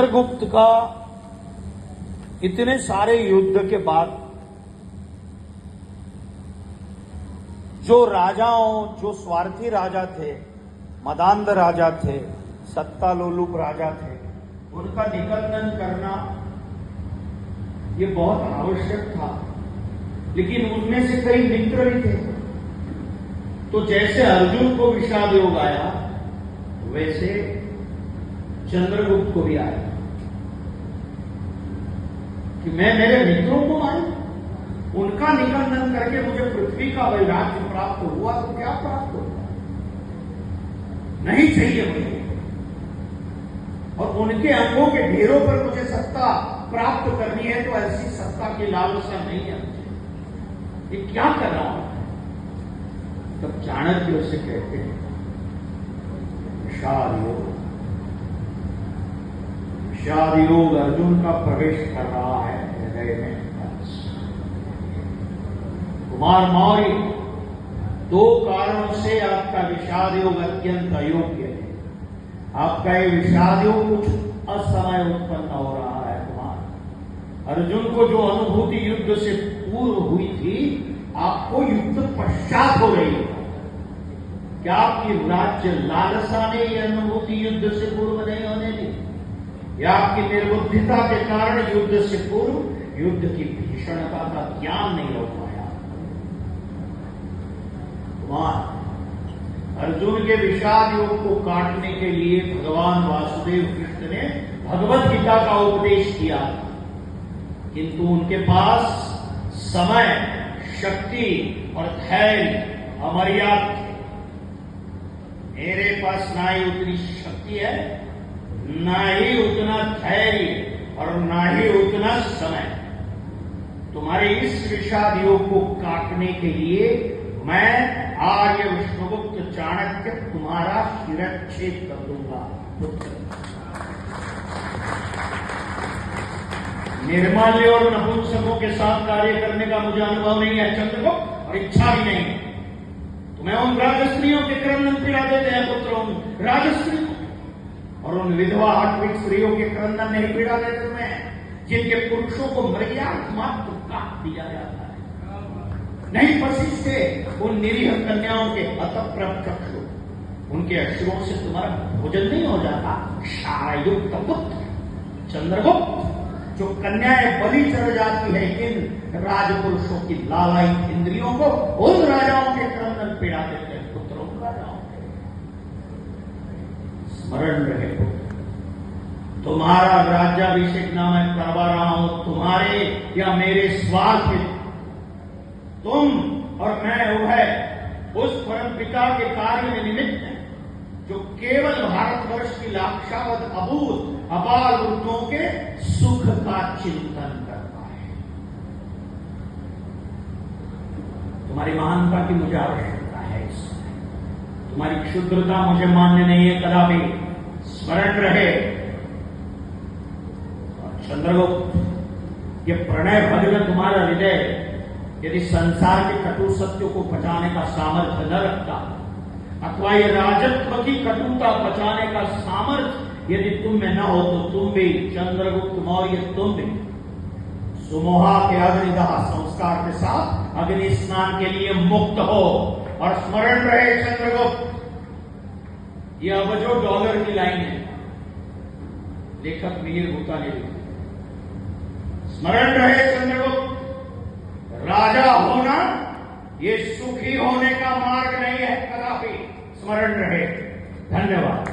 चंद्रगुप्त का इतने सारे युद्ध के बाद जो राजाओं, जो स्वार्थी राजा थे, मदांध राजा थे, सत्ता लोलुप राजा थे, उनका निकंदन करना ये बहुत आवश्यक था। लेकिन उनमें से कई मित्र भी थे। तो जैसे अर्जुन को विषाद योग आया, वैसे चंद्रगुप्त को भी आया कि मैं मेरे मित्रों को मारूं, उनका निकंदन करके मुझे पृथ्वी का वैराग्य प्राप्त हुआ तो क्या प्राप्त होगा? नहीं चाहिए मुझे। और उनके अंगों के ढेरों पर मुझे सत्ता प्राप्त करनी है, तो ऐसी सत्ता की लालसा नहीं है मुझे। ये क्या कर रहा हूं? तब चाणक्य उसे कहते हैं विषाद योग। विषाद योग अर्जुन का प्रवेश कर रहा है हृदय में। कुमार मौर्य, दो कारणों से आपका विषाद योग अत्यंत अयोग्य है। आपका ये विषाद योग कुछ असमय उत्पन्न हो रहा है। कुमार अर्जुन को जो अनुभूति युद्ध से पूर्व हुई थी, आपको युद्ध पश्चात हो रही है। क्या आपकी राज्य लालसा ने यह अनुभूति युद्ध से पूर्व नहीं होने दी? या आपकी निर्बुद्धिता के कारण युद्ध से पूर्व युद्ध की भीषणता का ज्ञान नहीं हो पाया? अर्जुन के विषाद योग को काटने के लिए भगवान वासुदेव कृष्ण ने भगवत गीता का उपदेश किया, किंतु उनके पास समय, शक्ति और धैर्य अमर्याद थे। मेरे पास ना ही उतनी शक्ति है, ना ही उतना धैर्य और ना ही उतना समय। तुम्हारे इस विषाद योग को काटने के लिए मैं आर्य विष्णुगुप्त चाणक्य तुम्हारा शिरच्छेद कर दूंगा। निर्माल्य और नपुंसकों के साथ कार्य करने का मुझे अनुभव नहीं है चंद्रगुप्त, और इच्छा भी नहीं। तुम्हें उन राजस्त्रियों के क्रंदन पीड़ा देते हैं पुत्रों, राजस्त्री, और उन विधवा आत्मिक स्त्रियों के क्रंदन नहीं पीड़ा देते तुम्हें, जिनके पुरुषों को मर्यादा मात्र काट दिया जाता है। नहीं पसीजते उन निरीह कन्याओं के अतप्रभ चक्षु, उनके अश्रुओं से तुम्हारा भोजन नहीं हो जाता। शायुक्त पुत्र चंद्रगुप्त, जो कन्याएं बलि चढ़ जाती है इन राजपुरुषों की लालायित इंद्रियों को, उन राजाओं के क्रंदन पीड़ा देते हैं पुत्रों, राजाओं के। स्मरण रहे पुत्र, तुम्हारा राज्याभिषेक ना मैं करवा रहा हूं तुम्हारे या मेरे स्वार्थ। तुम और मैं वह उस परम पिता के कार्य में निमित्त है, जो केवल भारतवर्ष की लाक्षावत अभूत अपार वृद्धों के सुख का चिंतन करता है। तुम्हारी महानता की मुझे आवश्यकता है, तुम्हारी क्षुद्रता मुझे मान्य नहीं है कदापि। स्मरण रहे चंद्रगुप्त, ये प्रणय भजन तुम्हारा हृदय यदि संसार के कटु सत्यों को पचाने का सामर्थ्य न रखता, अथवा ये राजत्व की कटुता पचाने का सामर्थ्य यदि तुम में न हो, तो तुम भी चंद्रगुप्त मौर्य, तुम भी सुमोहा के अग्निदाह संस्कार के साथ अग्नि स्नान के लिए मुक्त हो। और स्मरण रहे चंद्रगुप्त, ये अबजों डॉलर की लाइन है, लेखक मिहिर गुप्ता ने लिखी। स्मरण रहे चंद्रगुप्त, राजा होना ये सुखी होने का मार्ग नहीं है कदापि। स्मरण रहे। धन्यवाद।